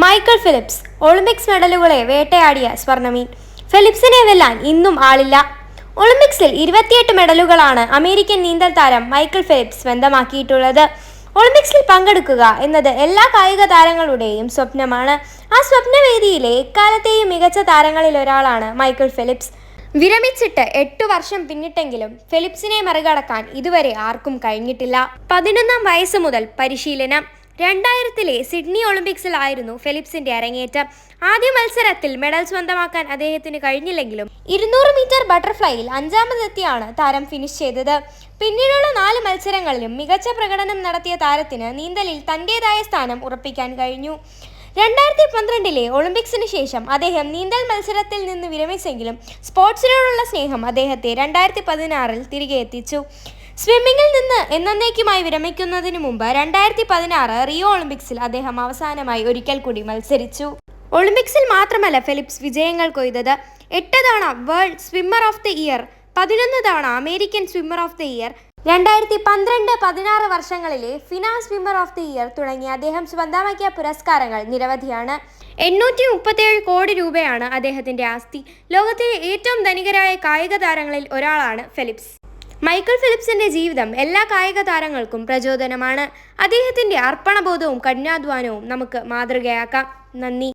Michael Phelps Olympics മെഡലുകളെ വേട്ടയാടിയ സ്വർണ്ണമീൻ. ഫിലിപ്സിനെ വെല്ലാൻ ഇന്നും ആളില്ല. ഒളിമ്പിക്സിൽ 28 മെഡലുകളാണ് അമേരിക്കൻ നീന്തൽ താരം മൈക്കൽ ഫിലിപ്സ് സ്വന്തമാക്കിയിട്ടുള്ളത്. ഒളിമ്പിക്സിൽ പങ്കെടുക്കുക എന്നത് എല്ലാ കായിക താരങ്ങളുടെയും സ്വപ്നമാണ്. ആ സ്വപ്നവേദിയിലെ എക്കാലത്തെയും മികച്ച താരങ്ങളിൽ ഒരാളാണ് മൈക്കൽ ഫിലിപ്സ്. വിരമിച്ചിട്ട് 8 വർഷം പിന്നിട്ടെങ്കിലും ഫിലിപ്സിനെ മറികടക്കാൻ ഇതുവരെ ആർക്കും കഴിഞ്ഞിട്ടില്ല. 11ാം വയസ്സ് മുതൽ പരിശീലനം. 2000-ലെ സിഡ്നി ഒളിമ്പിക്സിലായിരുന്നു ഫിലിപ്സിന്റെ അരങ്ങേറ്റം. ആദ്യ മത്സരത്തിൽ മെഡൽ സ്വന്തമാക്കാൻ അദ്ദേഹത്തിന് കഴിഞ്ഞില്ലെങ്കിലും 200 മീറ്റർ ബട്ടർഫ്ലൈയിൽ 5ാമതെത്തിയാണ് താരം ഫിനിഷ് ചെയ്തത്. പിന്നീടുള്ള 4 മത്സരങ്ങളിലും മികച്ച പ്രകടനം നടത്തിയ താരത്തിന് നീന്തലിൽ തന്റേതായ സ്ഥാനം ഉറപ്പിക്കാൻ കഴിഞ്ഞു. 2012-ലെ ഒളിമ്പിക്സിന് ശേഷം അദ്ദേഹം നീന്തൽ മത്സരത്തിൽ നിന്ന് വിരമിച്ചെങ്കിലും സ്പോർട്സിനോടുള്ള സ്നേഹം അദ്ദേഹത്തെ 2016-ൽ തിരികെ എത്തിച്ചു. സ്വിമ്മിങ്ങിൽ നിന്ന് എന്നേക്കുമായി വിരമിക്കുന്നതിന് മുമ്പ് 2016 റിയോ ഒളിമ്പിക്സിൽ അദ്ദേഹം അവസാനമായി ഒരിക്കൽ കൂടി മത്സരിച്ചു. ഒളിമ്പിക്സിൽ മാത്രമല്ല ഫിലിപ്സ് വിജയങ്ങൾ കൊയ്തത്. 8 തവണ world swimmer of the year, 11 തവണ American swimmer of the year, 2012-16 വർഷങ്ങളിലെ ഫിനാ സ്വിമ്മർ ഓഫ് ദി ഇയർ തുടങ്ങി അദ്ദേഹം സ്വന്തമാക്കിയ പുരസ്കാരങ്ങൾ നിരവധിയാണ്. 837 കോടി രൂപയാണ് അദ്ദേഹത്തിന്റെ ആസ്തി. ലോകത്തിലെ ഏറ്റവും ധനികരായ കായിക താരങ്ങളിൽ ഒരാളാണ് ഫിലിപ്സ്. മൈക്കൽ ഫിലിപ്സിന്റെ ജീവിതം എല്ലാ കായിക താരങ്ങൾക്കും പ്രചോദനമാണ്. അദ്ദേഹത്തിന്റെ അർപ്പണബോധവും കഠിനാധ്വാനവും നമുക്ക് മാതൃകയാക്കാം. നന്ദി.